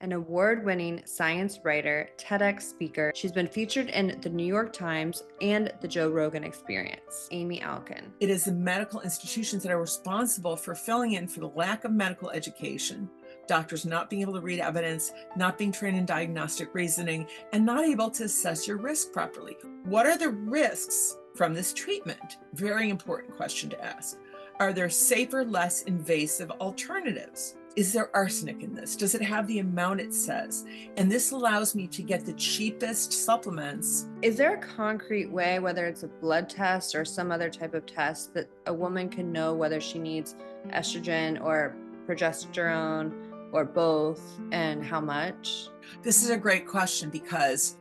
An award-winning science writer, TEDx speaker. She's been featured in the New York Times and the Joe Rogan Experience. Amy Alkon. It is the medical institutions that are responsible for filling in for the lack of medical education, doctors not being able to read evidence, not being trained in diagnostic reasoning, and not able to assess your risk properly. What are the risks from this treatment? Very important question to ask. Are there safer, less invasive alternatives? Is there arsenic in this? Does it have the amount it says? And this allows me to get the cheapest supplements. Is there a concrete way, whether it's a blood test or some other type of test, that a woman can know whether she needs estrogen or progesterone or both, and how much? This is a great question because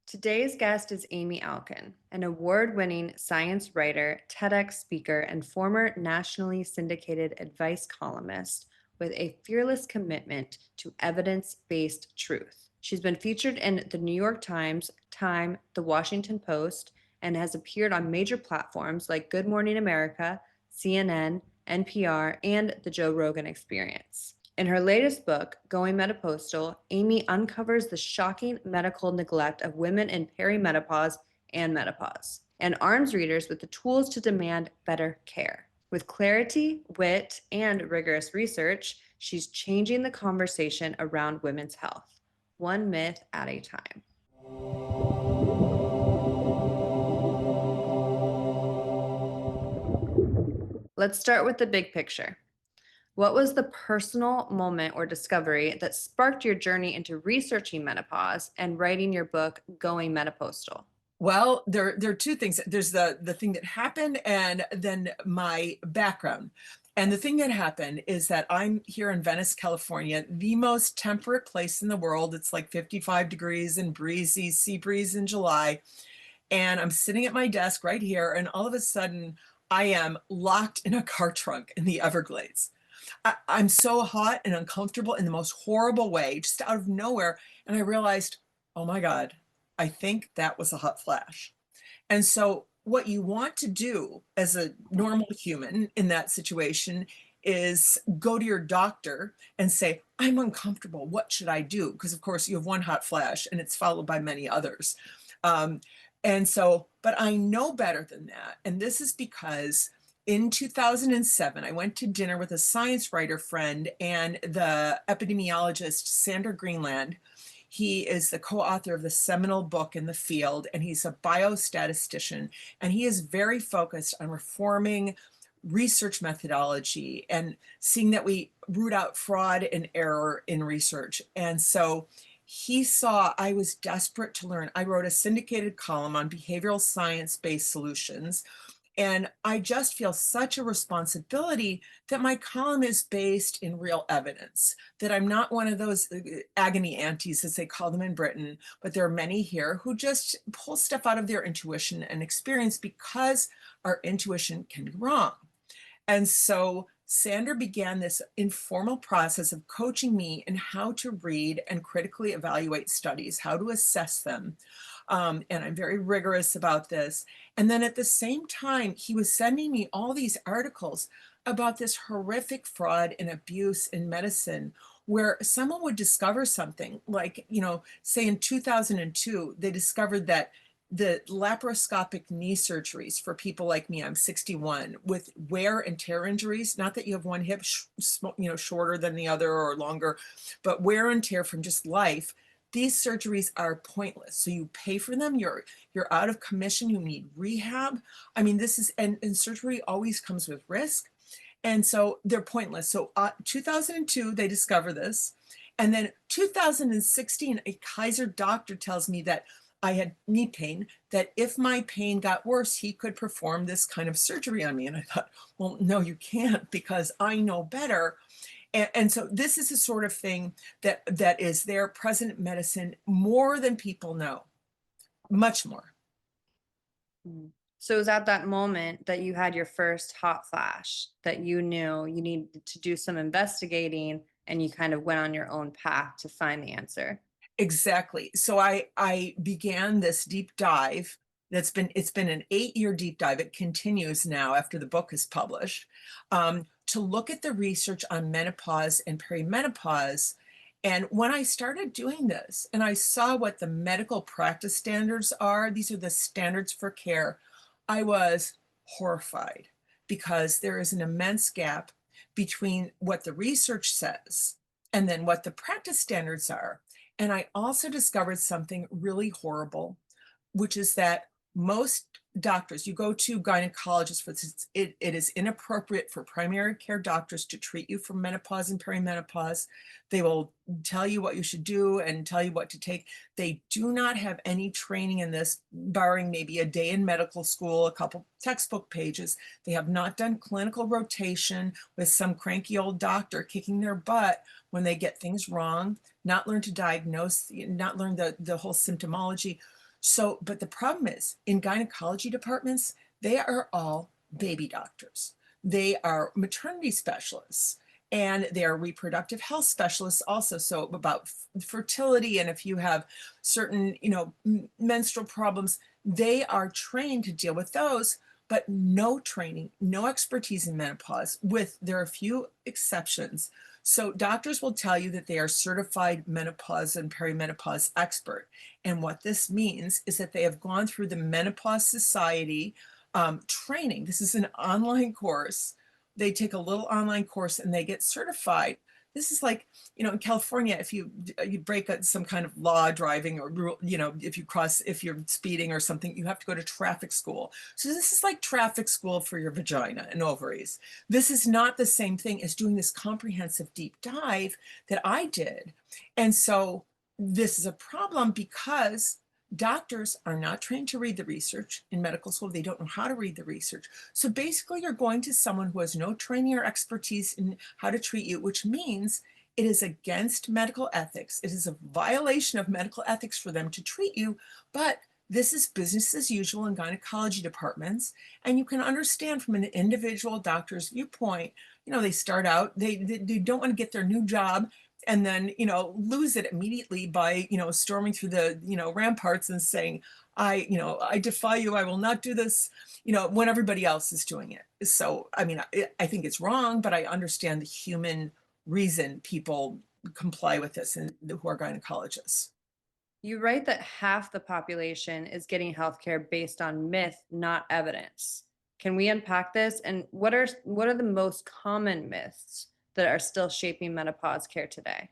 Today's guest is Amy Alkon, an award-winning science writer, TEDx speaker, and former nationally syndicated advice columnist with a fearless commitment to evidence-based truth. She's been featured in the New York Times, Time, the Washington Post, and has appeared on major platforms like Good Morning America, CNN, NPR, and the Joe Rogan Experience. In her latest book, Going Menopostal, Amy uncovers the shocking medical neglect of women in perimenopause and menopause, and arms readers with the tools to demand better care. With clarity, wit, and rigorous research, she's changing the conversation around women's health, one myth at a time. Let's start with the big picture. What was the personal moment or discovery that sparked your journey into researching menopause and writing your book, Going Menopostal? Well, there are two things. There's the thing that happened and then my background. And the thing that happened is that I'm here in Venice, California, the most temperate place in the world. It's like 55 degrees and breezy, sea breeze in July. And I'm sitting at my desk right here, and all of a sudden I am locked in a car trunk in the Everglades. I'm so hot and uncomfortable in the most horrible way, just out of nowhere. And I realized, oh my God, I think that was a hot flash. And so, what you want to do as a normal human in that situation is go to your doctor and say, I'm uncomfortable. What should I do? Because, of course, you have one hot flash and it's followed by many others. Um, and so, but I know better than that. And this is because in 2007, I went to dinner with a science writer friend and the epidemiologist, Sander Greenland. He is the co-author of the seminal book in the field, and he's a biostatistician, and he is very focused on reforming research methodology and seeing that we root out fraud and error in research. And so he saw I was desperate to learn. I wrote a syndicated column on behavioral science-based solutions. And I just feel such a responsibility that my column is based in real evidence, that I'm not one of those agony aunties, as they call them in Britain, but there are many here who just pull stuff out of their intuition and experience because our intuition can be wrong. And so Sander began this informal process of coaching me in how to read and critically evaluate studies, how to assess them. And I'm very rigorous about this. And then at the same time, he was sending me all these articles about this horrific fraud and abuse in medicine, where someone would discover something like, say in 2002, they discovered that the laparoscopic knee surgeries for people like me, I'm 61, with wear and tear injuries, not that you have one hip, shorter than the other or longer, but wear and tear from just life. These surgeries are pointless. So you pay for them, you're out of commission, you need rehab. I mean, this is, and surgery always comes with risk. And so they're pointless. So 2002, they discover this. And then 2016, a Kaiser doctor tells me that I had knee pain, that if my pain got worse, he could perform this kind of surgery on me. And I thought, well, no, you can't, because I know better. And so this is the sort of thing that is there present in medicine more than people know, much more. So it was at that moment that you had your first hot flash, that you knew you needed to do some investigating, and you kind of went on your own path to find the answer. Exactly. So I began this deep dive It's been an 8-year deep dive. It continues now after the book is published, to look at the research on menopause and perimenopause. And when I started doing this and I saw what the medical practice standards are, these are the standards for care, I was horrified because there is an immense gap between what the research says and then what the practice standards are. And I also discovered something really horrible, which is that most doctors, you go to gynecologists for this, it is inappropriate for primary care doctors to treat you for menopause and perimenopause. They will tell you what you should do and tell you what to take. They do not have any training in this, barring maybe a day in medical school, a couple textbook pages. They have not done clinical rotation with some cranky old doctor kicking their butt when they get things wrong, not learn to diagnose, not learn the whole symptomology. So, but the problem is in gynecology departments, they are all baby doctors. They are maternity specialists and they are reproductive health specialists also. So about fertility, and if you have certain, menstrual problems, they are trained to deal with those, but no training, no expertise in menopause, with there are a few exceptions. So doctors will tell you that they are certified menopause and perimenopause expert. And what this means is that they have gone through the Menopause Society training. This is an online course. They take a little online course and they get certified. This is like, in California, if you break some kind of law driving, or if you're speeding or something, you have to go to traffic school. So this is like traffic school for your vagina and ovaries. This is not the same thing as doing this comprehensive deep dive that I did. And so this is a problem because doctors are not trained to read the research in medical school. They don't know how to read the research. So basically, you're going to someone who has no training or expertise in how to treat you, which means it is against medical ethics. It is a violation of medical ethics for them to treat you, but this is business as usual in gynecology departments. And you can understand from an individual doctor's viewpoint, they start out, they don't want to get their new job and then lose it immediately by storming through the ramparts and saying, I defy you, I will not do this, when everybody else is doing it. So I mean, I think it's wrong, but I understand the human reason people comply with this and who are gynecologists. You write that half the population is getting healthcare based on myth, not evidence. Can we unpack this? And what are the most common myths that are still shaping menopause care today?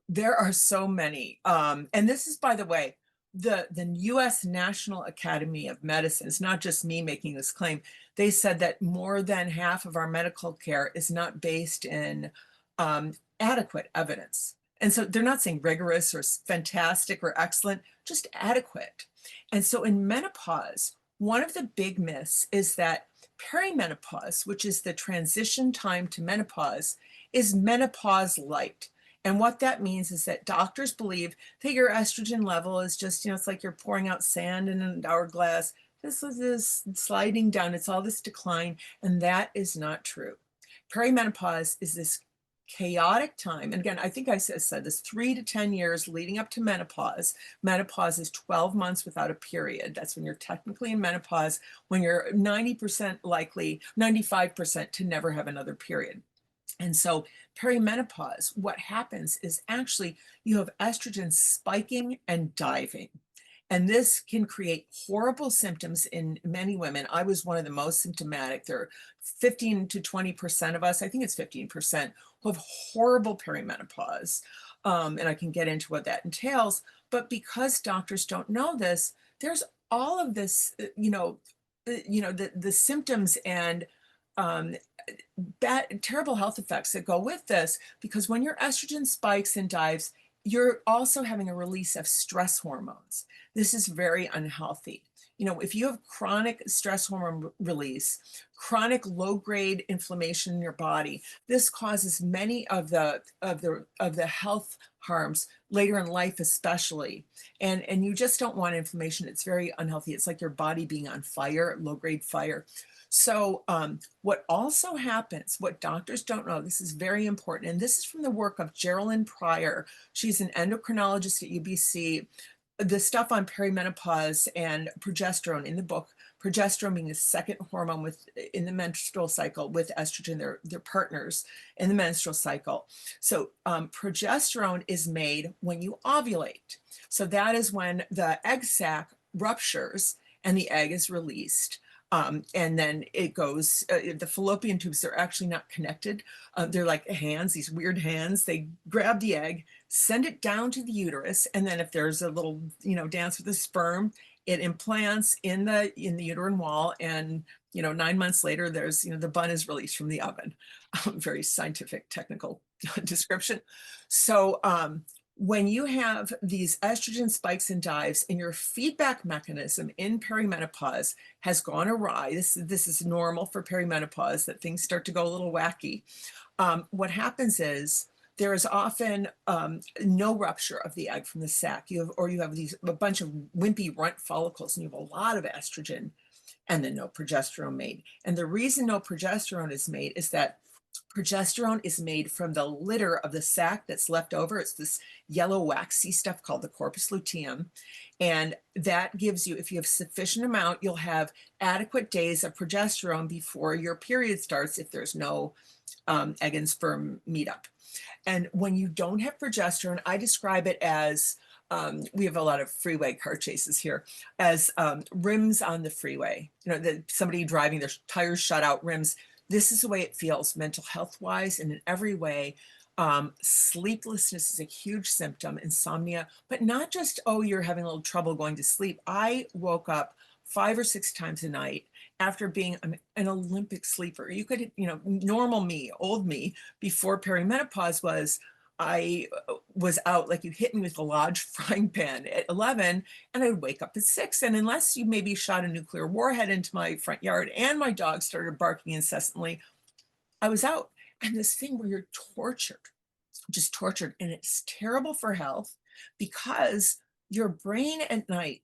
There are so many. And this is, by the way, the US National Academy of Medicine, it's not just me making this claim. They said that more than half of our medical care is not based in adequate evidence. And so they're not saying rigorous or fantastic or excellent, just adequate. And so in menopause, one of the big myths is that perimenopause, which is the transition time to menopause, is menopause light. And what that means is that doctors believe that your estrogen level is just, it's like you're pouring out sand in an hourglass. This is this sliding down. It's all this decline. And that is not true. Perimenopause is this chaotic time. And again, I think I said this 3 to 10 years leading up to menopause. Menopause is 12 months without a period. That's when you're technically in menopause, when you're 90% likely, 95% to never have another period. And so perimenopause, what happens is actually you have estrogen spiking and diving. And this can create horrible symptoms in many women. I was one of the most symptomatic. There are 15 to 20% of us, I think it's 15%, who have horrible perimenopause. And I can get into what that entails. But because doctors don't know this, there's all of this, the symptoms and um, bad, terrible health effects that go with this, because when your estrogen spikes and dives, you're also having a release of stress hormones. This is very unhealthy. If you have chronic stress hormone release, chronic low-grade inflammation in your body, this causes many of the health harms later in life, especially. And you just don't want inflammation. It's very unhealthy. It's like your body being on fire, low-grade fire. So what also happens, what doctors don't know, this is very important, and this is from the work of Geraldine Pryor. She's an endocrinologist at UBC. the stuff on perimenopause and progesterone in the book, progesterone being the second hormone in the menstrual cycle with estrogen, they're partners in the menstrual cycle. So progesterone is made when you ovulate. So that is when the egg sac ruptures and the egg is released. And then it goes, the fallopian tubes, they're actually not connected. They're like hands, these weird hands. They grab the egg, send it down to the uterus. And then if there's a little, dance with the sperm, it implants in the uterine wall. And, 9 months later, there's, the bun is released from the oven. Very scientific, technical description. So, when you have these estrogen spikes and dives and your feedback mechanism in perimenopause has gone awry, this is normal for perimenopause, that things start to go a little wacky. What happens is there is often no rupture of the egg from the sac. You have a bunch of wimpy runt follicles, and you have a lot of estrogen, and then no progesterone made. And the reason no progesterone is made is that progesterone is made from the litter of the sac that's left over. It's this yellow waxy stuff called the corpus luteum. And that gives you, if you have sufficient amount, you'll have adequate days of progesterone before your period starts if there's no egg and sperm meetup. And when you don't have progesterone, I describe it as, we have a lot of freeway car chases here, as rims on the freeway. Somebody driving, their tires shut out, rims. This is the way it feels mental health wise and in every way. Sleeplessness is a huge symptom, insomnia, but not just, oh, you're having a little trouble going to sleep. I woke up 5 or 6 times a night after being an Olympic sleeper. You could, normal me, old me, before perimenopause I was out, like you hit me with a large frying pan at 11 and I would wake up at 6. And unless you maybe shot a nuclear warhead into my front yard and my dog started barking incessantly, I was out. And this thing where you're tortured, just tortured, and it's terrible for health because your brain at night,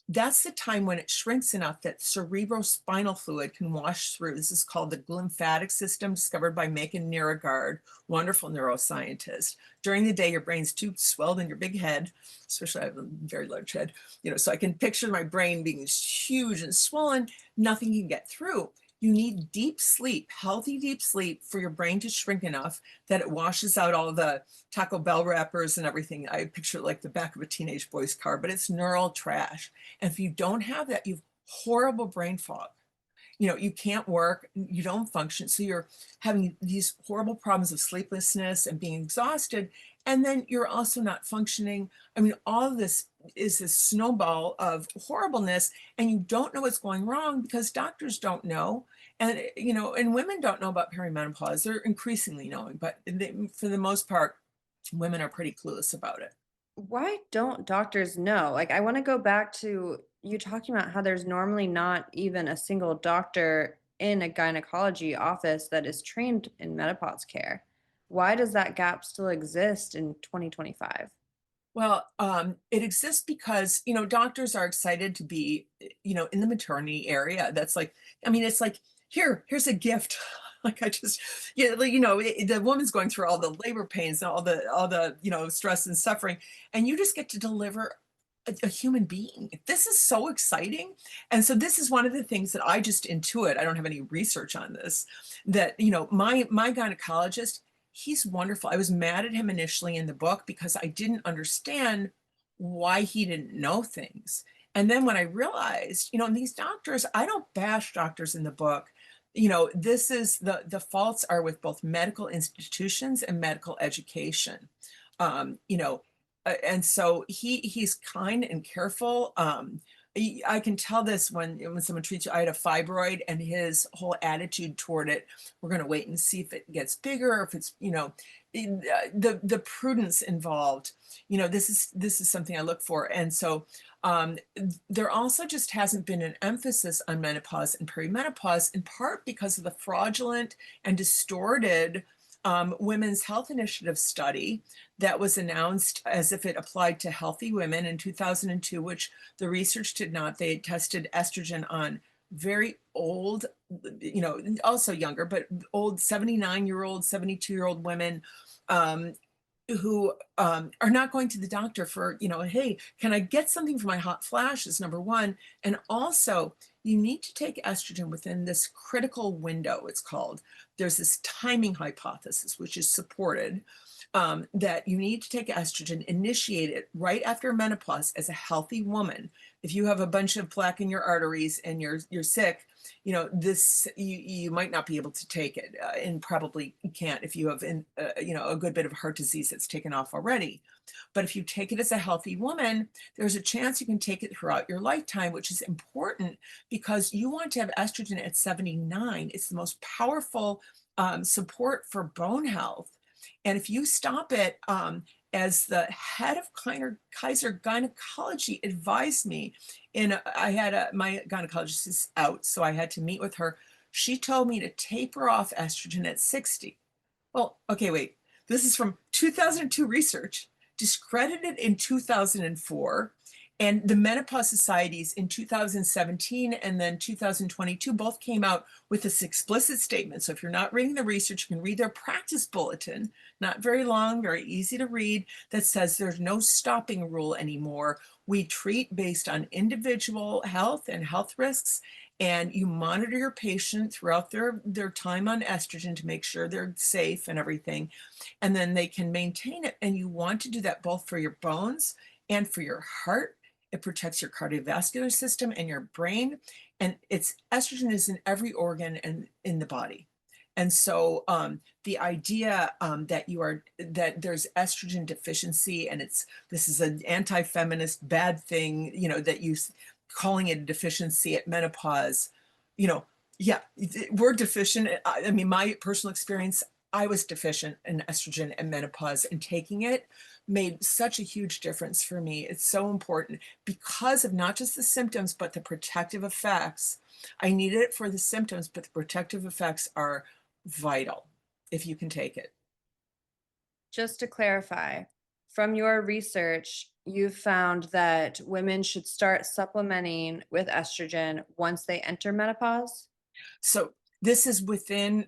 that's the time when it shrinks enough that cerebrospinal fluid can wash through. This is called the glymphatic system, discovered by Macon Niergaard, wonderful neuroscientist. During the day, your brain's too swelled in your big head, especially I have a very large head, so I can picture my brain being huge and swollen, nothing can get through. You need deep sleep, healthy deep sleep, for your brain to shrink enough that it washes out all the Taco Bell wrappers and everything. I picture it like the back of a teenage boy's car, but it's neural trash. And if you don't have that, you have horrible brain fog. You can't work, you don't function. So you're having these horrible problems of sleeplessness and being exhausted. And then you're also not functioning. I mean, all of this is this snowball of horribleness, and you don't know what's going wrong because doctors don't know. And, and women don't know about perimenopause. They're increasingly knowing, but for the most part, women are pretty clueless about it. Why don't doctors know? Like, I want to go back to you talking about how there's normally not even a single doctor in a gynecology office that is trained in menopause care. Why does that gap still exist in 2025? Well, it exists because, doctors are excited to be, in the maternity area. That's like, I mean, it's like, here's a gift. Like the woman's going through all the labor pains and all the, stress and suffering, and you just get to deliver a human being. This is so exciting. And so this is one of the things that I just intuit. I don't have any research on this, that, my gynecologist, he's wonderful. I was mad at him initially in the book because I didn't understand why he didn't know things. And then when I realized, these doctors, I don't bash doctors in the book. This is the faults are with both medical institutions and medical education. And so he's kind and careful. I can tell this when someone treats you. I had a fibroid, and his whole attitude toward it, we're going to wait and see if it gets bigger, or if it's, the prudence involved. This is something I look for. And so there also just hasn't been an emphasis on menopause and perimenopause, in part because of the fraudulent and distorted Women's Health Initiative study that was announced as if it applied to healthy women in 2002, which the research did not. They tested estrogen on very old, also younger, but old 79-year-old, 72-year-old women. are not going to the doctor for, hey, can I get something for my hot flashes, number one. And also, you need to take estrogen within this critical window, it's called. There's this timing hypothesis, which is supported, that you need to take estrogen, initiate it right after menopause as a healthy woman. If you have a bunch of plaque in your arteries and you're sick, this you might not be able to take it, and probably can't if you have a good bit of heart disease that's taken off already. But if you take it as a healthy woman, there's a chance you can take it throughout your lifetime, which is important because you want to have estrogen at 79. It's the most powerful support for bone health. And if you stop it, as the head of Kaiser Gynecology advised me, I had my gynecologist is out, so I had to meet with her. She told me to taper off estrogen at 60. Well, okay, wait. This is from 2002 research, discredited in 2004. And the menopause societies in 2017 and then 2022 both came out with this explicit statement. So if you're not reading the research, you can read their practice bulletin, not very long, very easy to read, that says there's no stopping rule anymore. We treat based on individual health and health risks, and you monitor your patient throughout their time on estrogen to make sure they're safe and everything, and then they can maintain it. And you want to do that both for your bones and for your heart. It protects your cardiovascular system and your brain, and estrogen is in every organ and in the body. And so the idea that there's estrogen deficiency and this is an anti-feminist bad thing, that you calling it a deficiency at menopause, you know, yeah, we're deficient. I mean, my personal experience, I was deficient in estrogen and menopause, and taking it made such a huge difference for me. It's so important because of not just the symptoms, but the protective effects. I needed it for the symptoms, but the protective effects are vital if you can take it. Just to clarify, from your research, you found that women should start supplementing with estrogen once they enter menopause? So this is within,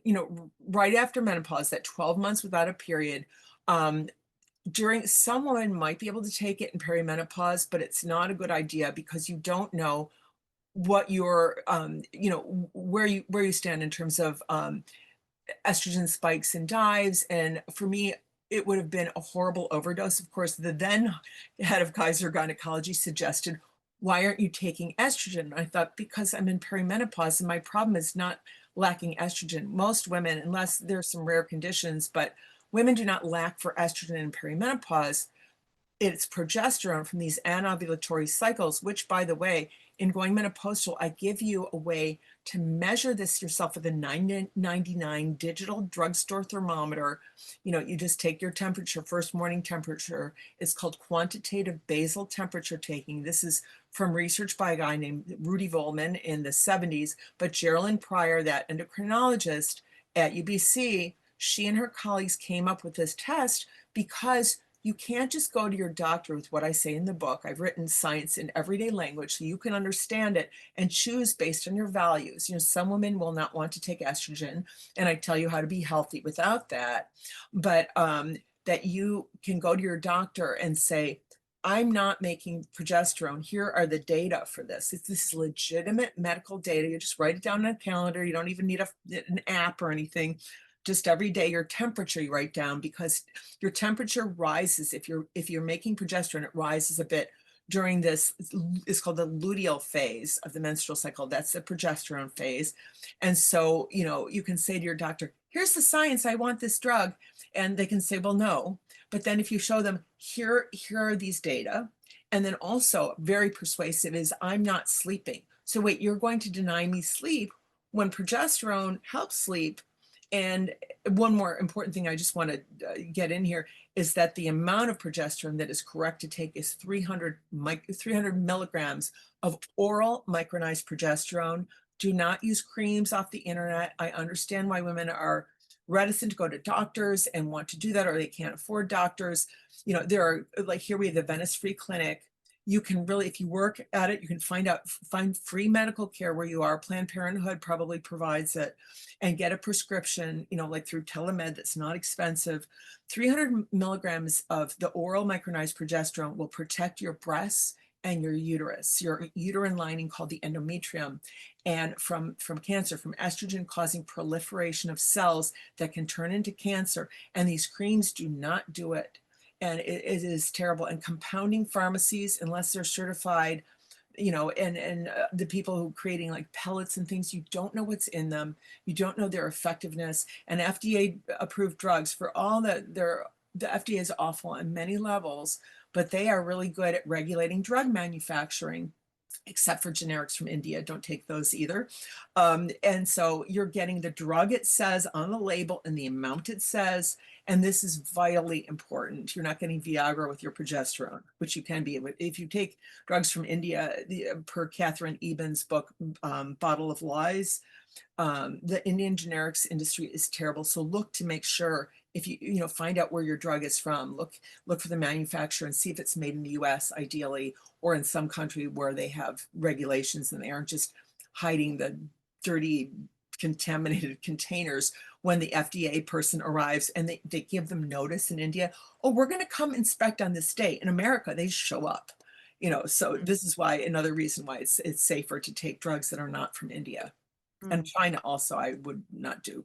right after menopause, that 12 months without a period. Um, some women might be able to take it in perimenopause, but it's not a good idea because you don't know what your, where you stand in terms of estrogen spikes and dives. And for me, it would have been a horrible overdose. Of course, the then head of Kaiser Gynecology suggested, why aren't you taking estrogen? And I thought, because I'm in perimenopause and my problem is not lacking estrogen. Most women, unless there's some rare conditions, but women do not lack for estrogen in perimenopause. It's progesterone from these anovulatory cycles, which, by the way, in Going Menopostal, I give you a way to measure this yourself with a 999 digital drugstore thermometer. You just take your temperature, first morning temperature. It's called quantitative basal temperature taking. This is from research by a guy named Rudy Volman in the 70s, but Geraldine Pryor, that endocrinologist at UBC, she and her colleagues came up with this test because you can't just go to your doctor with what I say in the book. I've written science in everyday language so you can understand it and choose based on your values. Some women will not want to take estrogen, and I tell you how to be healthy without that. But that you can go to your doctor and say, I'm not making progesterone. Here are the data for this. This is legitimate medical data. You just write it down on a calendar. You don't even need an app or anything. Just every day, your temperature you write down, because your temperature rises if you're making progesterone. It rises a bit during this. It's called the luteal phase of the menstrual cycle. That's the progesterone phase. And so you can say to your doctor, here's the science, I want this drug, and they can say, well, no. But then if you show them, here are these data, and then also very persuasive is, I'm not sleeping. So wait, you're going to deny me sleep when progesterone helps sleep. And one more important thing I just want to get in here is that the amount of progesterone that is correct to take is 300 milligrams of oral micronized progesterone. Do not use creams off the internet. I understand why women are reticent to go to doctors and want to do that, or they can't afford doctors. There are, like, here we have the Venice Free Clinic. you can really, if you work at it, you can find free medical care where you are. Planned Parenthood probably provides it, and get a prescription, like through telemed, that's not expensive. 300 milligrams of the oral micronized progesterone will protect your breasts and your uterus, your uterine lining called the endometrium, and from cancer, from estrogen causing proliferation of cells that can turn into cancer. And these creams do not do it. And it is terrible. And compounding pharmacies, unless they're certified, and the people who are creating like pellets and things, you don't know what's in them. You don't know their effectiveness. And FDA approved drugs, for all that the FDA is awful on many levels, but they are really good at regulating drug manufacturing, except for generics from India. Don't take those either. And so you're getting the drug it says on the label and the amount it says. And this is vitally important. You're not getting Viagra with your progesterone, which you can be. If you take drugs from India, per Catherine Eben's book, Bottle of Lies, the Indian generics industry is terrible. So look to make sure, if you find out where your drug is from, look for the manufacturer and see if it's made in the US ideally, or in some country where they have regulations and they aren't just hiding the dirty, contaminated containers when the FDA person arrives, and they give them notice in India. Oh, we're going to come inspect on this day. In America, they show up. So this is why, another reason why it's safer to take drugs that are not from India. And Mm. China also, I would not do.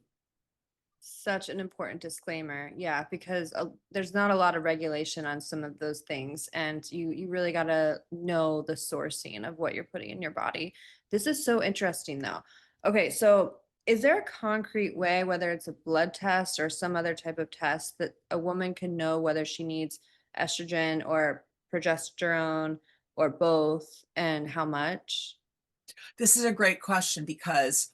Such an important disclaimer. Yeah, because there's not a lot of regulation on some of those things, and you really got to know the sourcing of what you're putting in your body. This is so interesting though. Okay, so is there a concrete way, whether it's a blood test or some other type of test, that a woman can know whether she needs estrogen or progesterone or both, and how much? This is a great question, because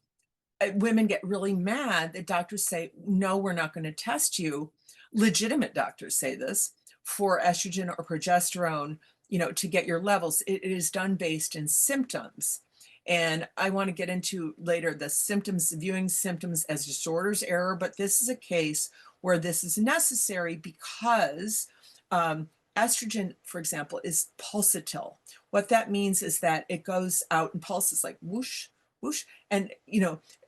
women get really mad that doctors say, no, we're not going to test you. Legitimate doctors say this for estrogen or progesterone, to get your levels. It is done based in symptoms. And I want to get into later the symptoms, viewing symptoms as disorders error, but this is a case where this is necessary because estrogen, for example, is pulsatile. What that means is that it goes out in pulses, like whoosh, whoosh, and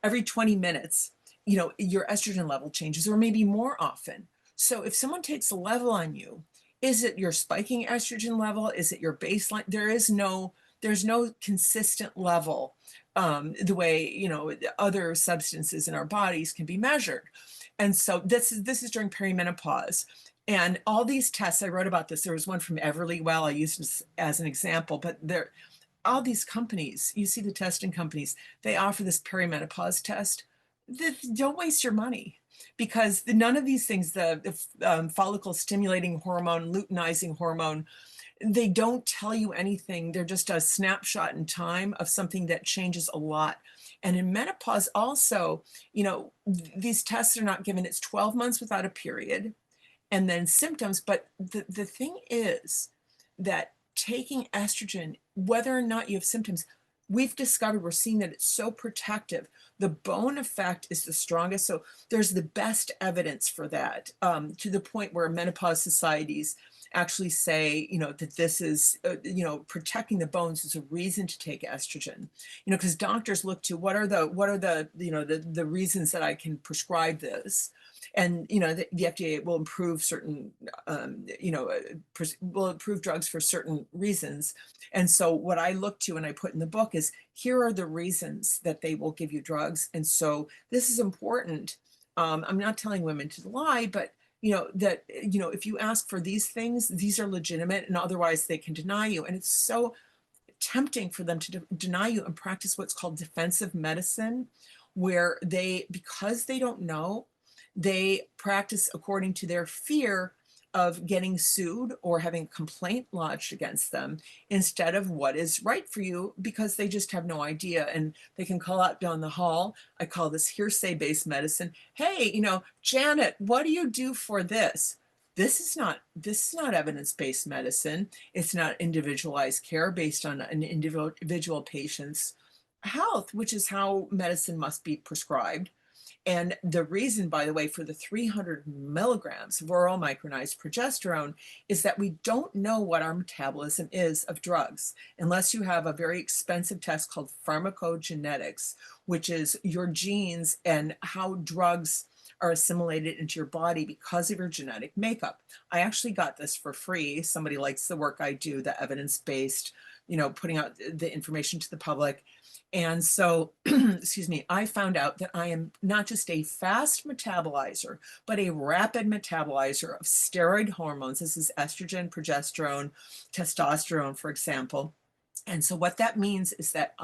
every 20 minutes, your estrogen level changes, or maybe more often. So if someone takes a level on you, is it your spiking estrogen level? Is it your baseline? There's no consistent level, the way other substances in our bodies can be measured. And so this is during perimenopause. And all these tests, I wrote about this. There was one from Everlywell. I used this as an example, but all these companies, you see the testing companies, they offer this perimenopause test. Don't waste your money, because none of these things, the follicle stimulating hormone, luteinizing hormone, they don't tell you anything. They're just a snapshot in time of something that changes a lot. And in menopause also, these tests are not given. It's 12 months without a period, and then symptoms. But the thing is that taking estrogen, whether or not you have symptoms, we've discovered, we're seeing that it's so protective. The bone effect is the strongest. So there's the best evidence for that, to the point where menopause societies actually say, that this is, protecting the bones is a reason to take estrogen. Because doctors look to what are the reasons that I can prescribe this. And the FDA will improve certain, will approve drugs for certain reasons. And so what I look to and I put in the book is, here are the reasons that they will give you drugs. And so this is important. I'm not telling women to lie, but that if you ask for these things, these are legitimate, and otherwise they can deny you. And it's so tempting for them to deny you and practice what's called defensive medicine, where because they don't know, they practice according to their fear of getting sued or having a complaint lodged against them, instead of what is right for you, because they just have no idea. And they can call out down the hall. I call this hearsay-based medicine. Hey, Janet, what do you do for this? This is not evidence-based medicine. It's not individualized care based on an individual patient's health, which is how medicine must be prescribed. And the reason, by the way, for the 300 milligrams of oral micronized progesterone is that we don't know what our metabolism is of drugs unless you have a very expensive test called pharmacogenetics, which is your genes and how drugs are assimilated into your body because of your genetic makeup. I actually got this for free. Somebody likes the work I do, the evidence-based, putting out the information to the public. And so, excuse me, I found out that I am not just a fast metabolizer, but a rapid metabolizer of steroid hormones. This is estrogen, progesterone, testosterone, for example. And so what that means is that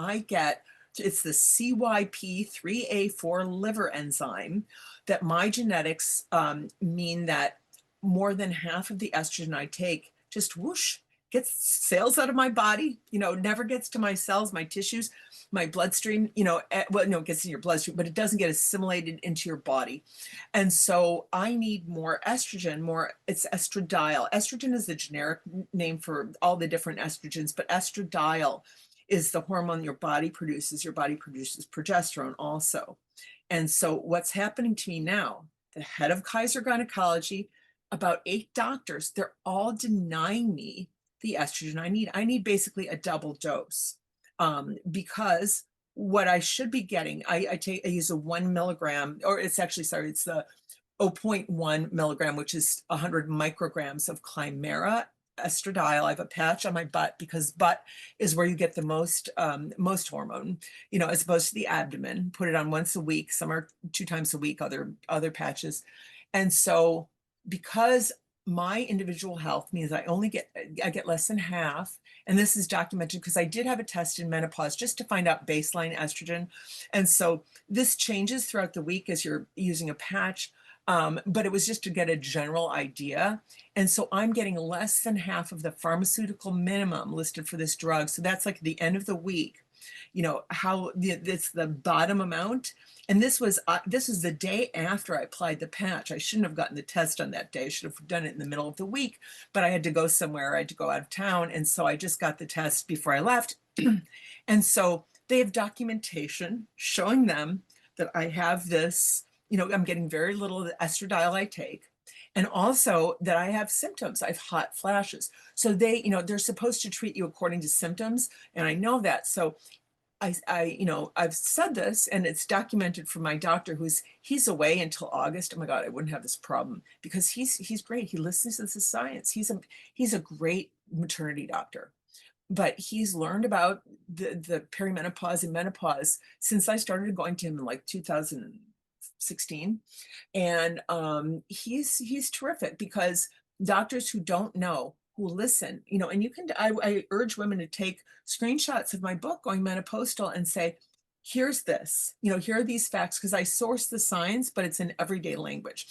it's the CYP3A4 liver enzyme that my genetics mean that more than half of the estrogen I take just whoosh, gets sails out of my body, never gets to my cells, my tissues, my bloodstream, well, no, it gets in your bloodstream, but it doesn't get assimilated into your body. And so I need more estrogen, it's estradiol. Estrogen is the generic name for all the different estrogens, but estradiol is the hormone your body produces. Your body produces progesterone also. And so what's happening to me now, the head of Kaiser Gynecology, about 8 doctors, they're all denying me the estrogen I need. I need basically a double dose because what I should be getting, I use a 1 milligram, or it's actually, sorry, it's the 0.1 milligram, which is 100 micrograms of Climera estradiol. I have a patch on my butt because butt is where you get the most hormone, as opposed to the abdomen. Put it on once a week. Some are 2 times a week, other patches. And so because my individual health means I get less than half, and this is documented because I did have a test in menopause just to find out baseline estrogen. And so this changes throughout the week as you're using a patch. But it was just to get a general idea. And so I'm getting less than half of the pharmaceutical minimum listed for this drug. So that's like the end of the week, it's the bottom amount. And this was the day after I applied the patch. I shouldn't have gotten the test on that day. I should have done it in the middle of the week, but I had to go somewhere. I had to go out of town. And so I just got the test before I left. And so they have documentation showing them that I have this, I'm getting very little of the estradiol I take, and also that I have symptoms. I have hot flashes. So they're supposed to treat you according to symptoms, and I know that. So I've said this, and it's documented from my doctor, he's away until August. Oh my God, I wouldn't have this problem because he's great. He listens to the science. He's a great maternity doctor. But he's learned about the perimenopause and menopause since I started going to him in like 2016. And he's terrific because doctors who don't know, who listen, and I urge women to take screenshots of my book, Going Menopostal, and say, here's this, here are these facts, because I source the science, but it's in everyday language.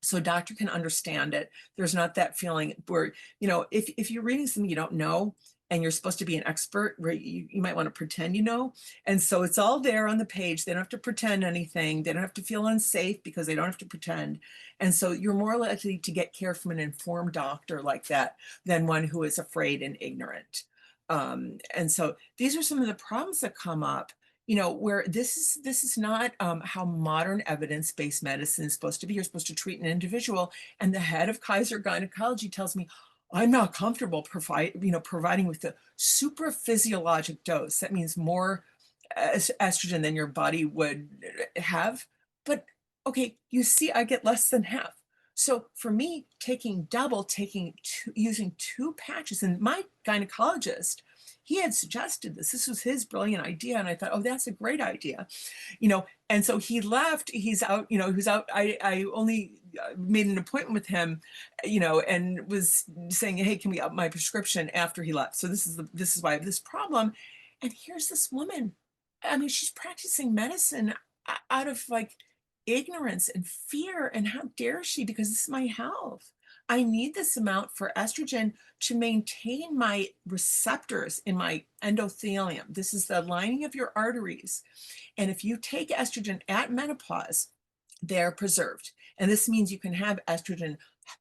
So a doctor can understand it. There's not that feeling where, if you're reading something you don't know, and you're supposed to be an expert, where you might want to pretend you know. And so it's all there on the page. They don't have to pretend anything. They don't have to feel unsafe because they don't have to pretend. And so you're more likely to get care from an informed doctor like that than one who is afraid and ignorant. And so these are some of the problems that come up, where this is not how modern evidence-based medicine is supposed to be. You're supposed to treat an individual, and the head of Kaiser Gynecology tells me, I'm not comfortable providing with the super physiologic dose. That means more estrogen than your body would have. But okay, you see, I get less than half. So for me, using 2 patches, and my gynecologist, he had suggested this. This was his brilliant idea, and I thought, oh, that's a great idea, And so he left. He's out. Who's out. I only made an appointment with him, and was saying, hey, can we up my prescription after he left? So this is why I have this problem. And here's this woman. I mean, she's practicing medicine out of like ignorance and fear. And how dare she? Because this is my health. I need this amount for estrogen to maintain my receptors in my endothelium. This is the lining of your arteries. And if you take estrogen at menopause, they're preserved. And this means you can have estrogen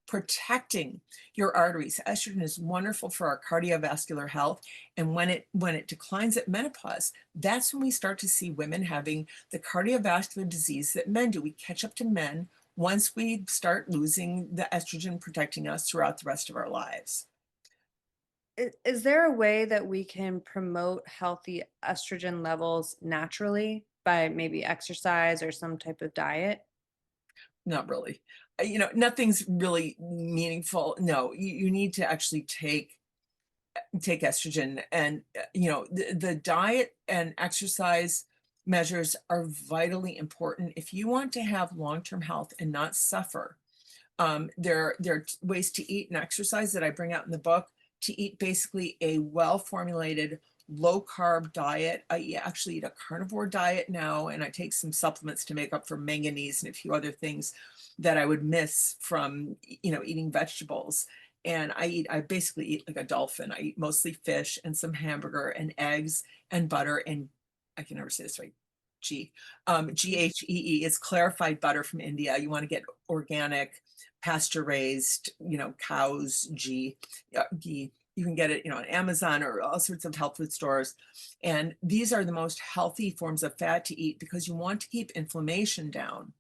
protecting your arteries. Estrogen is wonderful for our cardiovascular health. And when it declines at menopause, that's when we start to see women having the cardiovascular disease that men do. We catch up to men once we start losing the estrogen protecting us throughout the rest of our lives. Is there a way that we can promote healthy estrogen levels naturally by maybe exercise or some type of diet? Not really. Nothing's really meaningful. No, you need to actually take estrogen, and the diet and exercise measures are vitally important if you want to have long-term health and not suffer. There are ways to eat and exercise that I bring out in the book, to eat basically a well-formulated low carb diet. Actually eat a carnivore diet now, and I take some supplements to make up for manganese and a few other things that I would miss from eating vegetables. And I basically eat like a dolphin. I eat mostly fish and some hamburger and eggs and butter, and I can never say this right. G GHEE is clarified butter from India. You want to get organic, pasture raised, cows, ghee. You can get it, on Amazon or all sorts of health food stores. And these are the most healthy forms of fat to eat because you want to keep inflammation down.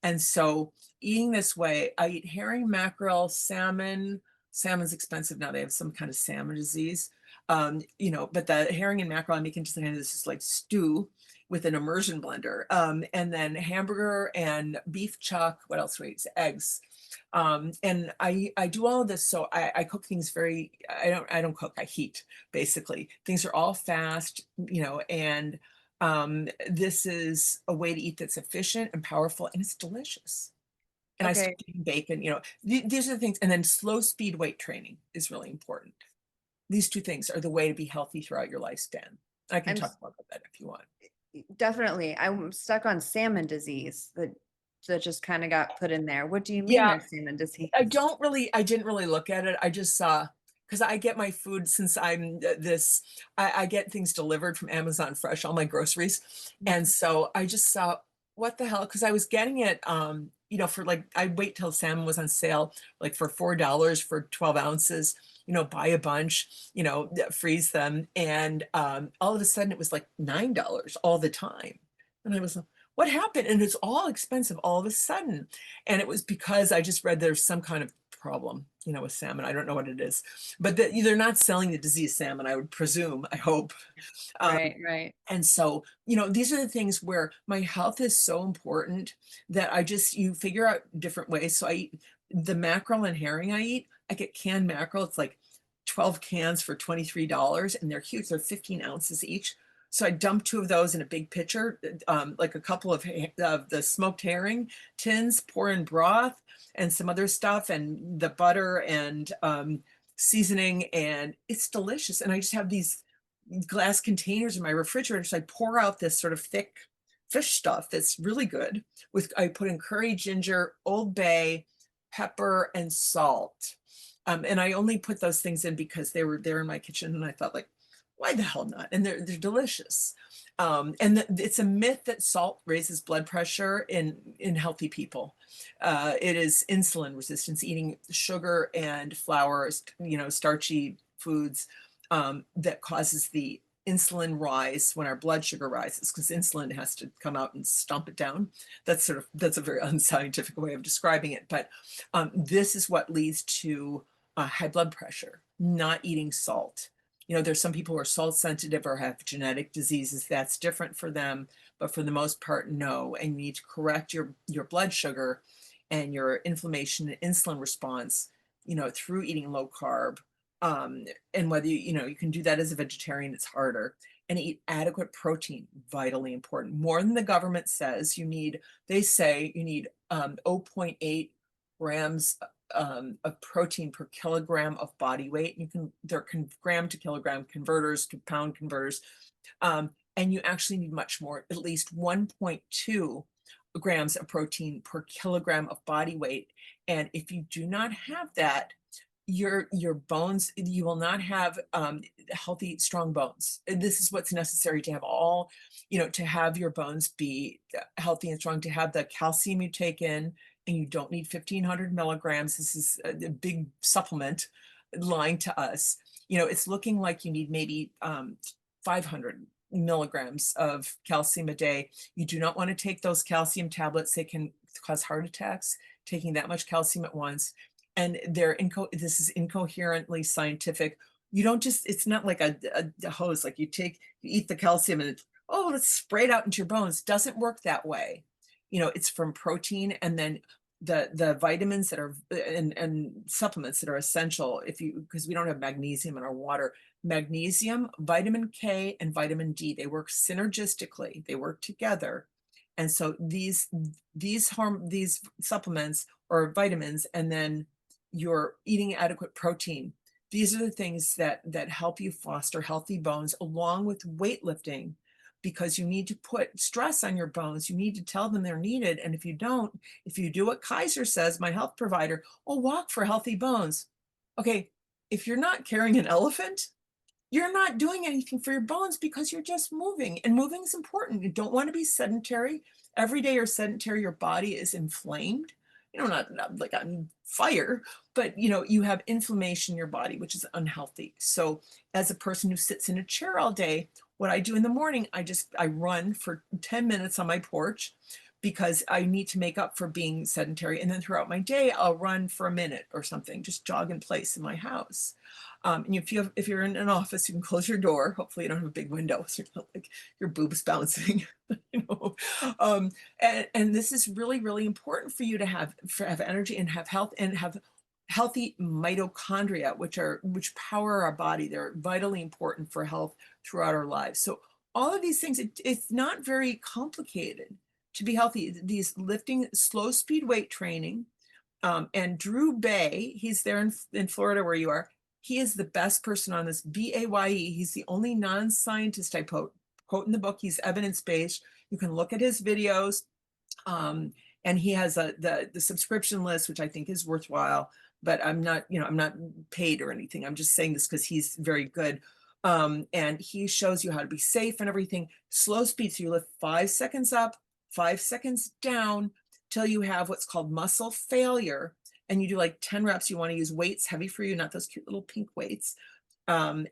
And so eating this way, I eat herring, mackerel, salmon. Salmon's expensive now. They have some kind of salmon disease. But the herring and mackerel, I make into kind of this like stew with an immersion blender. And then hamburger and beef chuck. What else do I eat? Eggs. And I do all of this. So I cook things I don't cook, I heat basically. Things are all fast, and this is a way to eat that's efficient and powerful, and it's delicious. And I start Okay. eating bacon, these are the things. And then slow speed weight training is really important. These two things are the way to be healthy throughout your lifespan. I can I'm talk more about that if you want. definitely, I'm stuck on salmon disease that just kind of got put in there. What do you mean Yeah, there's salmon disease? I didn't really look at it. I just saw, because I get my food since I get things delivered from Amazon Fresh, all my groceries. And Mhm. so I just saw, what the hell? Because I was getting it, for like, I wait till salmon was on sale, like for $4 for 12 ounces, buy a bunch, freeze them. And all of a sudden it was like $9 all the time. And I was like, what happened? And it's all expensive all of a sudden. And it was because I just read there's some kind of problem, with salmon. I don't know what it is, but they're not selling the diseased salmon, I would presume, I hope. Um, Right, right. and so, these are the things where my health is so important that you figure out different ways. So I eat the mackerel and herring I get canned mackerel. It's like 12 cans for $23, and they're huge. They're 15 ounces each. So I dump two of those in a big pitcher, like a couple of the smoked herring tins, pour in broth and some other stuff, and the butter and seasoning, and it's delicious. And I just have these glass containers in my refrigerator. So I pour out this sort of thick fish stuff that's really good. I put in curry, ginger, Old Bay, pepper, and salt. And I only put those things in because they were there in my kitchen, and I thought, like, why the hell not? And they're delicious. And it's a myth that salt raises blood pressure in healthy people. It is insulin resistance, eating sugar and flour, starchy foods, that causes the insulin rise when our blood sugar rises, because insulin has to come out and stomp it down. That's a very unscientific way of describing it, but this is what leads to high blood pressure. Not eating salt. There's some people who are salt sensitive or have genetic diseases. That's different for them, but for the most part, no. And you need to correct your blood sugar and your inflammation and insulin response, through eating low carb. And whether you can do that as a vegetarian, it's harder. And eat adequate protein, vitally important, more than the government says you need. They say you need zero point 0.8 grams of protein per kilogram of body weight. They're gram to kilogram converters to pound converters. And you actually need much more, at least 1.2 grams of protein per kilogram of body weight. And if you do not have that, your bones, you will not have healthy, strong bones. And this is what's necessary to have to have your bones be healthy and strong, to have the calcium you take in, and you don't need 1,500 milligrams. This is a big supplement lying to us. You know, it's looking like you need maybe 500 milligrams of calcium a day. You do not want to take those calcium tablets. They can cause heart attacks, taking that much calcium at once. And this is incoherently scientific. You don't just, it's not like a hose, like you eat the calcium and oh, let's spray it out into your bones. Doesn't work that way. You know, it's from protein, and then the vitamins that are and supplements that are essential, if you, because we don't have magnesium in our water. Magnesium, vitamin K, and vitamin D, they work synergistically, they work together. And so these supplements or vitamins, and then you're eating adequate protein, these are the things that help you foster healthy bones, along with weightlifting, because you need to put stress on your bones. You need to tell them they're needed. And if you don't, if you do what Kaiser says, my health provider, oh, walk for healthy bones. Okay, if you're not carrying an elephant, you're not doing anything for your bones, because you're just moving, and moving is important. You don't want to be sedentary. Every day you're sedentary, your body is inflamed. You know, not like on fire, but you know, you have inflammation in your body, which is unhealthy. So as a person who sits in a chair all day, what I do in the morning, I run for 10 minutes on my porch, because I need to make up for being sedentary. And then throughout my day, I'll run for a minute or something, just jog in place in my house. And if you're in an office, you can close your door. Hopefully you don't have a big window, so you're not like your boobs bouncing, you know. And this is really, really important for you to have energy and have health, and have healthy mitochondria, which power our body. They're vitally important for health throughout our lives. So all of these things, it's not very complicated to be healthy. These lifting, slow speed weight training, and Drew Bay, he's there in Florida where you are. He is the best person on this, Baye. He's the only non-scientist I quote in the book. He's evidence-based. You can look at his videos. And he has the subscription list, which I think is worthwhile, but I'm not paid or anything. I'm just saying this because he's very good. And he shows you how to be safe and everything. Slow speed, so you lift 5 seconds up, 5 seconds down, till you have what's called muscle failure. And you do like 10 reps. You want to use weights heavy for you, not those cute little pink weights. And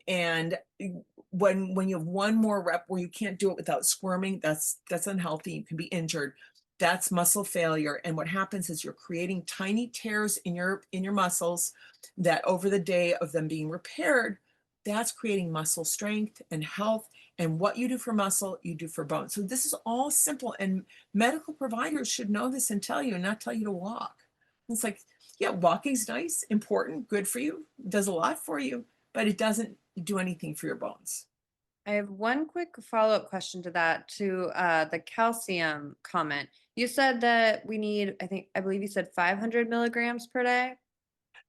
when you have one more rep where you can't do it without squirming, that's unhealthy. You can be injured. That's muscle failure. And what happens is you're creating tiny tears in your muscles, that over the day of them being repaired, that's creating muscle strength and health. And what you do for muscle, you do for bone. So this is all simple, and medical providers should know this and tell you, and not tell you to walk. It's like, yeah, walking's nice, important, good for you, does a lot for you, but it doesn't do anything for your bones. I have one quick follow-up question to that, to the calcium comment. You said that we need, I believe you said 500 milligrams per day.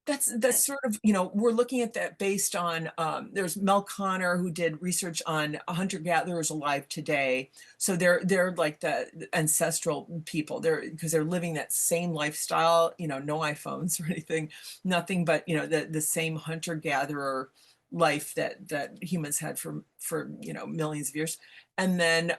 That's sort of, you know, we're looking at that based on, there's Mel Connor, who did research on hunter-gatherers alive today. So they're like the ancestral people. Because they're living that same lifestyle, you know, no iPhones or anything, nothing but, you know, the same hunter-gatherer life that humans had for you know, millions of years. And then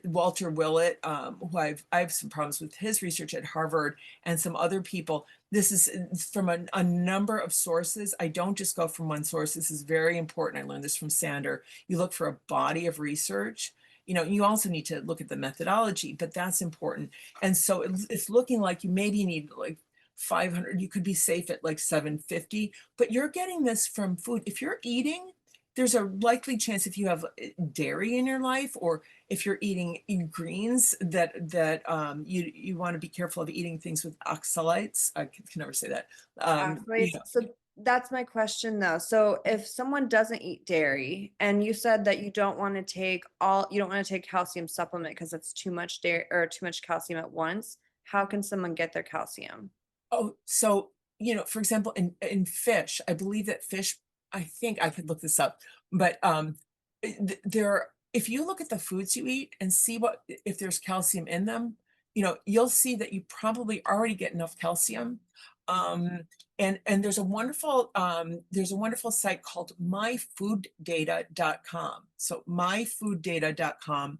Walter Willett, who I have some problems with his research at Harvard, and some other people. This is from a number of sources. I don't just go from one source. This is very important. I learned this from Sander. You look for a body of research. You know, you also need to look at the methodology, but that's important. And so it's looking like you maybe need like 500. You could be safe at like 750, but you're getting this from food. If you're eating, there's a likely chance, if you have dairy in your life, or if you're eating greens, that you want to be careful of eating things with oxalates. I can never say that. You Athletes. know, So that's my question though. So if someone doesn't eat dairy, and you said that you don't want to take calcium supplement because it's too much dairy or too much calcium at once, how can someone get their calcium? oh, so, you know, for example, in fish, I believe that fish, I think I could look this up, but if you look at the foods you eat and see if there's calcium in them, you know, you'll see that you probably already get enough calcium. Um, and there's a wonderful site called myfooddata.com. So myfooddata.com.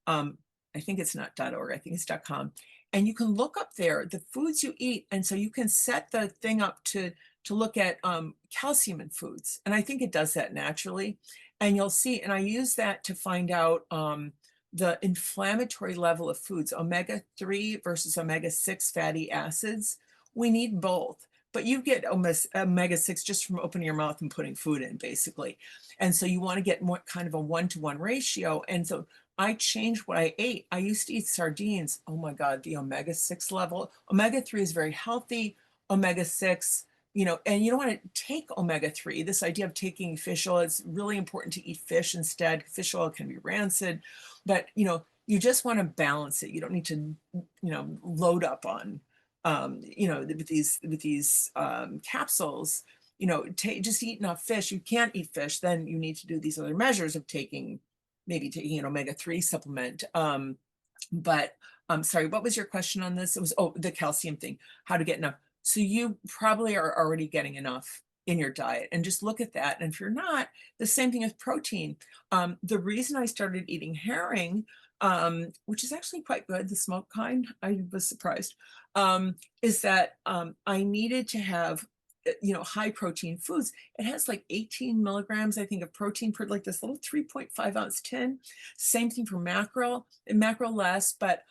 I think it's not .org, I think it's .com. and you can look up there the foods you eat, and so you can set the thing up to look at calcium in foods, and I think it does that naturally. And you'll see, and I use that to find out the inflammatory level of foods, omega-3 versus omega-6 fatty acids. We need both, but you get omega-6 just from opening your mouth and putting food in, basically. And so you want to get more kind of a 1-to-1 ratio. And so I changed what I ate. I used to eat sardines. Oh my God, the omega-6 level. Omega-3 is very healthy. Omega-6, and you don't want to take omega-3. This idea of taking fish oil, it's really important to eat fish instead. Fish oil can be rancid, but you just want to balance it. You don't need to, load up on, with these capsules. Just eat enough fish. You can't eat fish, then you need to do these other measures of maybe taking an omega-3 supplement. But sorry, what was your question on this? It was, the calcium thing, how to get enough. So you probably are already getting enough in your diet, and just look at that. And if you're not, the same thing with protein. The reason I started eating herring, which is actually quite good, the smoked kind, I was surprised, is that I needed to have high protein foods. It has like 18 milligrams, I think, of protein per like this little 3.5 ounce tin. Same thing for mackerel, and mackerel less, but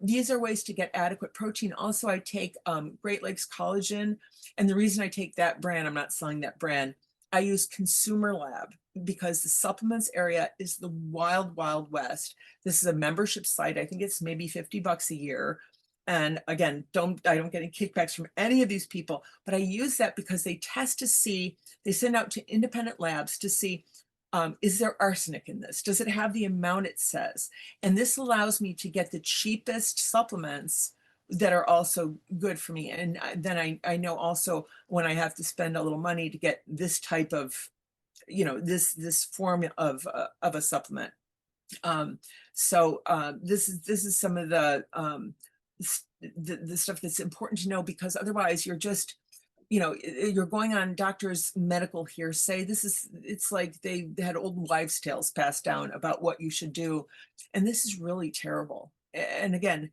these are ways to get adequate protein. Also, I take Great Lakes Collagen, and the reason I take that brand, I'm not selling that brand, I use Consumer Lab because the supplements area is the wild, wild west. This is a membership site. I think it's maybe $50 a year. And again, I don't get any kickbacks from any of these people, but I use that because they test to see, they send out to independent labs to see, is there arsenic in this? Does it have the amount it says? And this allows me to get the cheapest supplements that are also good for me. And then I know also when I have to spend a little money to get this type of, this form of a supplement. This is some of the stuff that's important to know, because otherwise you're just, you're going on doctors' medical hearsay. It's like they had old wives' tales passed down about what you should do. And this is really terrible. And again,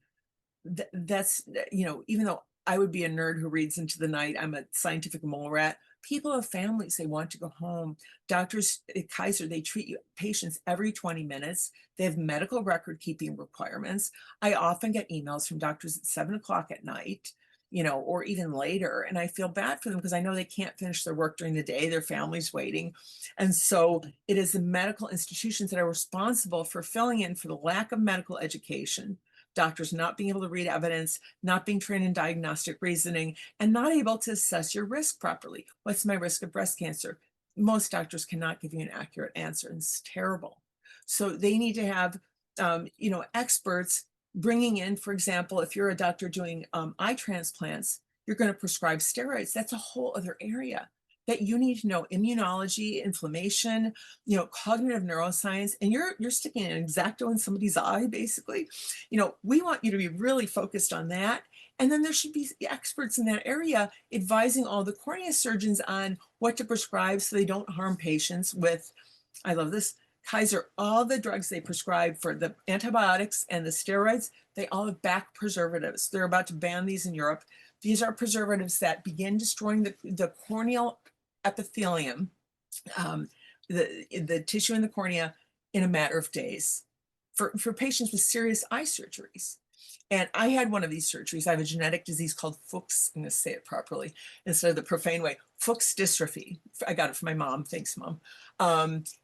that's, even though I would be a nerd who reads into the night, I'm a scientific mole rat. People have families, they want to go home. Doctors at Kaiser, they treat patients every 20 minutes. They have medical record keeping requirements. I often get emails from doctors at 7 o'clock at night, or even later. And I feel bad for them because I know they can't finish their work during the day, their family's waiting. And so it is the medical institutions that are responsible for filling in for the lack of medical education, doctors not being able to read evidence, not being trained in diagnostic reasoning, and not able to assess your risk properly. What's my risk of breast cancer? Most doctors cannot give you an accurate answer, and it's terrible. So they need to have, experts bringing in, for example, if you're a doctor doing eye transplants, you're going to prescribe steroids. That's a whole other area that you need to know: immunology, inflammation, cognitive neuroscience, and you're sticking an X-Acto in somebody's eye, basically. We want you to be really focused on that. And then there should be experts in that area advising all the cornea surgeons on what to prescribe so they don't harm patients with, I love this, Kaiser, all the drugs they prescribe for the antibiotics and the steroids, they all have back preservatives. They're about to ban these in Europe. These are preservatives that begin destroying the corneal epithelium, the tissue in the cornea, in a matter of days for patients with serious eye surgeries. And I had one of these surgeries. I have a genetic disease called Fuchs, I'm going to say it properly instead of the profane way, Fuchs dystrophy. I got it from my mom. Thanks, Mom.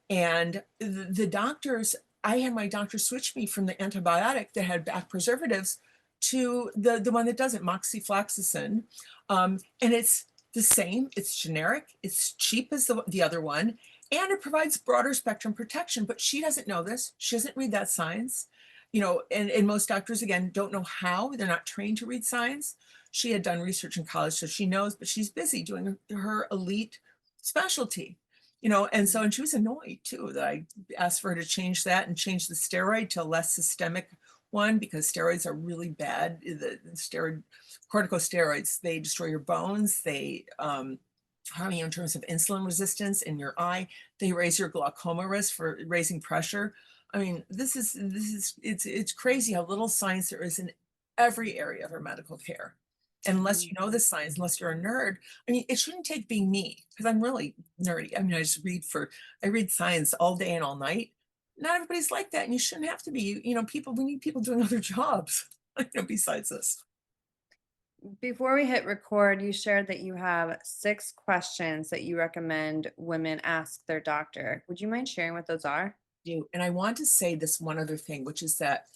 And the doctors, I had my doctor switch me from the antibiotic that had back preservatives to the one that doesn't, moxifloxacin. And it's the same, it's generic, it's cheap as the other one, and it provides broader spectrum protection. But she doesn't know this. She doesn't read that science. And most doctors, again, don't know how. They're not trained to read science. She had done research in college, so she knows, but she's busy doing her elite specialty. And she was annoyed too that I asked for her to change that and change the steroid to a less systemic one, because steroids are really bad. The corticosteroids, they destroy your bones. They harm you in terms of insulin resistance in your eye. They raise your glaucoma risk for raising pressure. I mean, it's crazy how little science there is in every area of our medical care. Unless Mhm. you know the science, unless you're a nerd. I mean, it shouldn't take being me, because I'm really nerdy. I mean, I read science all day and all night. Not everybody's like that, and you shouldn't have to be. We need people doing other jobs, besides this. Before we hit record, you shared that you have 6 questions that you recommend women ask their doctor. Would you mind sharing what those are? Do. And I want to say this one other thing, which is that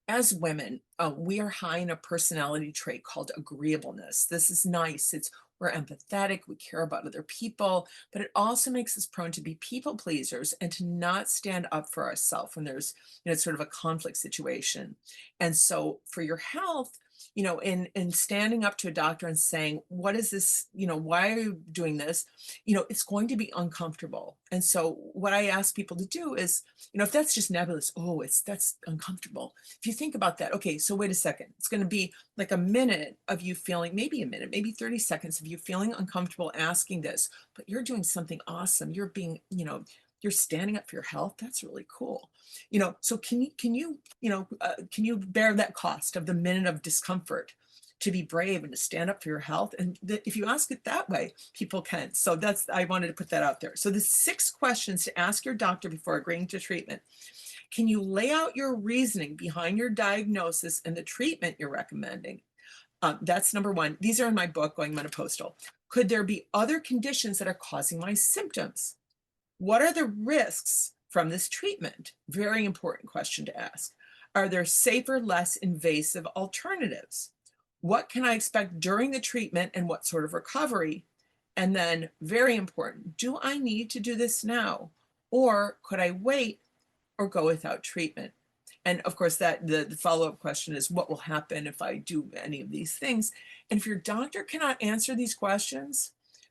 as women, we are high in a personality trait called agreeableness. This is nice. We're empathetic, we care about other people, but it also makes us prone to be people pleasers and to not stand up for ourselves when there's, sort of a conflict situation. And so for your health, in standing up to a doctor and saying, what is this, why are you doing this? It's going to be uncomfortable. And so what I ask people to do is, if that's just nebulous, oh, that's uncomfortable. If you think about that, okay, so wait a second. It's going to be like a minute of you feeling, maybe a minute, maybe 30 seconds of you feeling uncomfortable asking this, but you're doing something awesome. You're being, you're standing up for your health. That's really cool. So can you bear that cost of the minute of discomfort to be brave and to stand up for your health? And if you ask it that way, people can. So I wanted to put that out there. So the 6 questions to ask your doctor before agreeing to treatment. Can you lay out your reasoning behind your diagnosis and the treatment you're recommending? That's number one. These are in my book, Going Menopostal. Could there be other conditions that are causing my symptoms? What are the risks from this treatment? Very important question to ask. Are there safer, less invasive alternatives? What can I expect during the treatment and what sort of recovery? And then, very important, do I need to do this now? Or could I wait or go without treatment? And of course, that the follow-up question is, what will happen if I do any of these things? And if your doctor cannot answer these questions,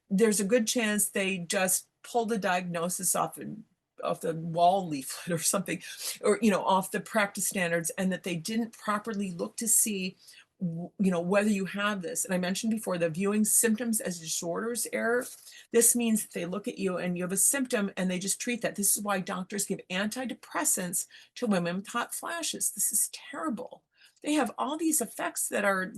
there's a good chance they just pulled a diagnosis off the wall leaflet or something, or off the practice standards, and that they didn't properly look to see whether you have this. And I mentioned before the viewing symptoms as disorders error. This means that they look at you and you have a symptom and they just treat that. This is why doctors give antidepressants to women with hot flashes. This is terrible. They have all these effects that are,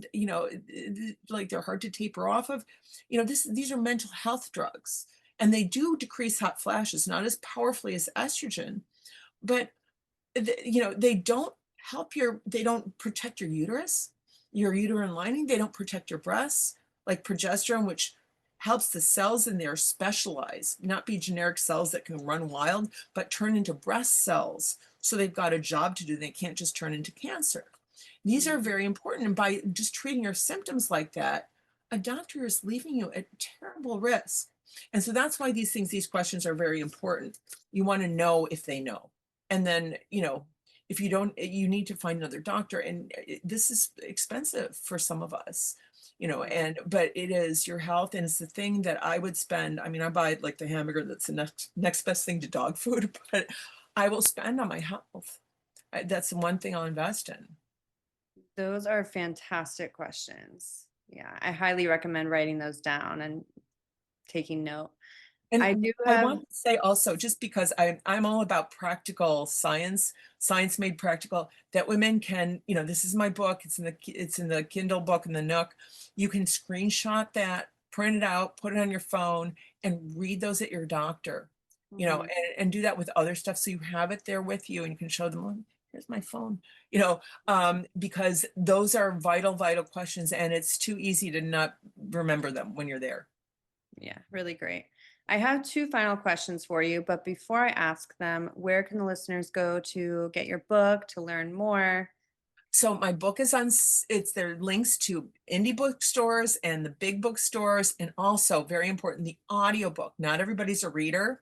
like they're hard to taper off of. These are mental health drugs, and they do decrease hot flashes, not as powerfully as estrogen, but they don't they don't protect your uterine lining. They don't protect your breasts, like progesterone, which helps the cells in there specialize, not be generic cells that can run wild, but turn into breast cells. So they've got a job to do. They can't just turn into cancer. These are Mhm. very important. And by just treating your symptoms like that, a doctor is leaving you at terrible risk. And so that's why these questions are very important. You want to know if they know. And then, if you don't, you need to find another doctor. And this is expensive for some of us, Yeah. but it is your health. And it's the thing that I would spend. I mean, I buy like the hamburger that's the next best thing to dog food, but I will spend on my health. That's the one thing I'll invest in. Those are fantastic questions. Yeah, I highly recommend writing those down and taking note. I And do I have want to say also, just because I'm all about practical science, science made practical, that women can, this is my book. It's in the Kindle book in the Nook. You can screenshot that, print it out, put it on your phone, and read those at your doctor. mhm, And do that with other stuff, so you have it there with you and you can show them, "Oh, here's my phone," because those are vital, vital questions, and it's too easy to not remember them when you're there. yeah, really great. I have 2 final questions for you, but before I ask them, where can the listeners go to get your book, to learn more? So my book is it's there links to indie bookstores and the big bookstores, and also very important, the audiobook. Not everybody's a reader.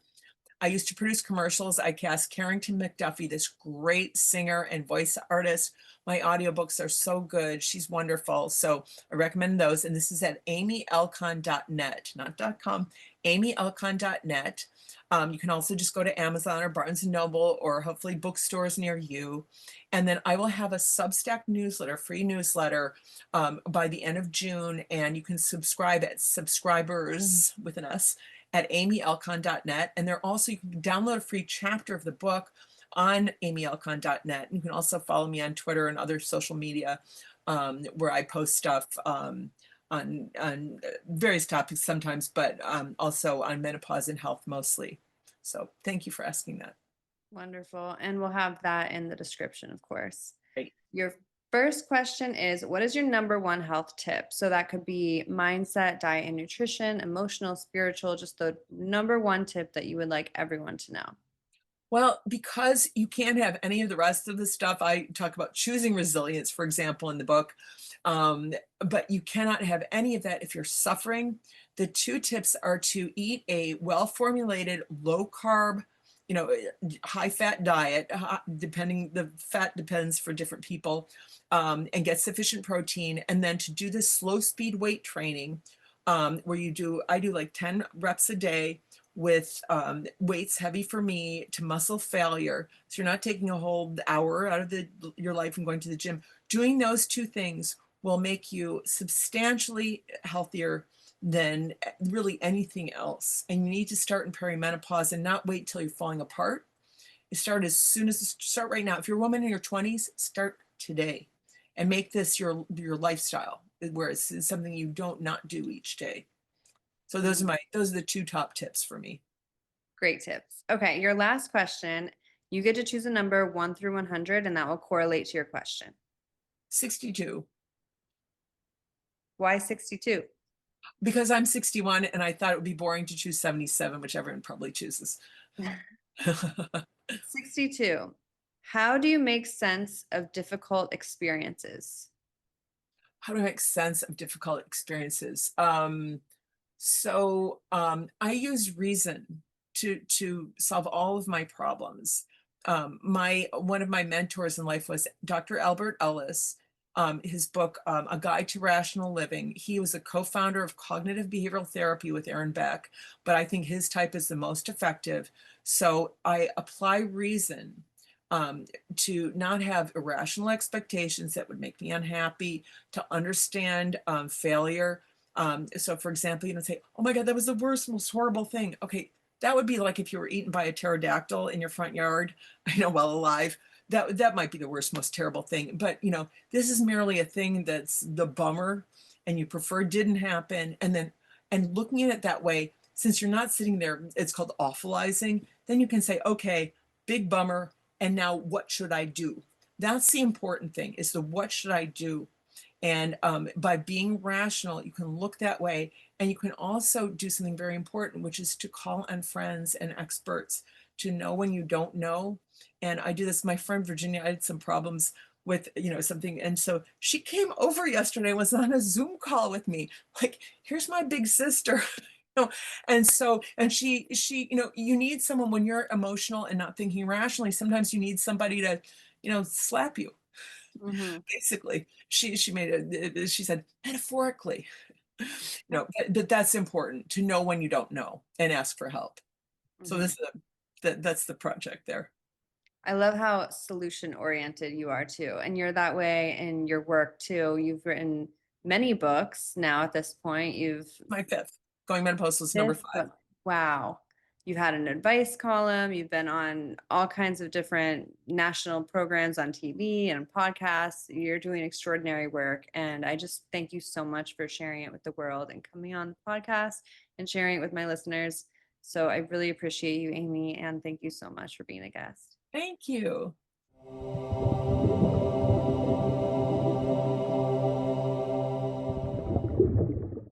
I used to produce commercials. I cast Carrington McDuffie, this great singer and voice artist. My audiobooks are so good. She's wonderful. So I recommend those. And this is at amyalkon.net, not .com, amyalkon.net. You can also just go to Amazon or Barnes and Noble or hopefully bookstores near you. And then I will have a Substack newsletter, free newsletter, by the end of June. And you can subscribe at subscribers with an S at amyalkon.net. And there also, you can download a free chapter of the book on amyalkon.net. You can also follow me on Twitter and other social media. where I post stuff on various topics sometimes, but also on menopause and health mostly. So thank you for asking that. Wonderful. And we'll have that in the description, of course. Great. Your first question is, what is your number one health tip? So that could be mindset, diet and nutrition, emotional, spiritual, just the number one tip that you would like everyone to know. Well, because you can't have any of the rest of the stuff, I talk about choosing resilience, for example, in the book. But you cannot have any of that if you're suffering. The two tips are to eat a well-formulated, low-carb, high-fat diet, depending, the fat depends for different people, and get sufficient protein, and then to do this slow-speed weight training, where I do like 10 reps a day with weights heavy for me to muscle failure. So you're not taking a whole hour out of your life and going to the gym. Doing those two things will make you substantially healthier than really anything else. And you need to start in perimenopause and not wait till you're falling apart. You start right now. If you're a woman in your 20s, start today and make this your lifestyle, where it's something you don't not do each day. So Mhm. those are the two top tips for me. Great tips. Okay, your last question. You get to choose a number 1 through 100, and that will correlate to your question. 62, Why 62? because I'm 61 and I thought it would be boring to choose 77, which everyone probably chooses. 62. How do you make sense of difficult experiences? How do I make sense of difficult experiences? I use reason to solve all of my problems. My One of my mentors in life was Dr. Albert Ellis. His book, A Guide to Rational Living. He was a co-founder of cognitive behavioral therapy with Aaron Beck, but I think his type is the most effective. So I apply reason, to not have irrational expectations that would make me unhappy, to understand failure. So for example, say, oh my God, that was the worst, most horrible thing. Okay, that would be like if you were eaten by a pterodactyl in your front yard, while alive. That might be the worst, most terrible thing. But this is merely a thing that's the bummer, and you prefer didn't happen. And looking at it that way, since you're not sitting there, it's called awfulizing. Then you can say, okay, big bummer, and now what should I do? That's the important thing, is the what should I do? And by being rational, you can look that way. And you can also do something very important, which is to call on friends and experts to know when you don't know. And I do this. My friend Virginia, I had some problems with, something. And so she came over yesterday and was on a Zoom call with me. Like, here's my big sister. And you need someone when you're emotional and not thinking rationally. Sometimes you need somebody to, slap you. Mhm. Basically, she said metaphorically, Yep. but that's important to know when you don't know and ask for help. So Mhm. that's the project there. I love how solution oriented you are too. And you're that way in your work too. You've written many books now at this point. You've My fifth. Going Menopause was number fifth 5. book. Wow. You've had an advice column. You've been on all kinds of different national programs on TV and podcasts. You're doing extraordinary work. And I just thank you so much for sharing it with the world and coming on the podcast and sharing it with my listeners. So I really appreciate you, Amy. And thank you so much for being a guest. Thank you.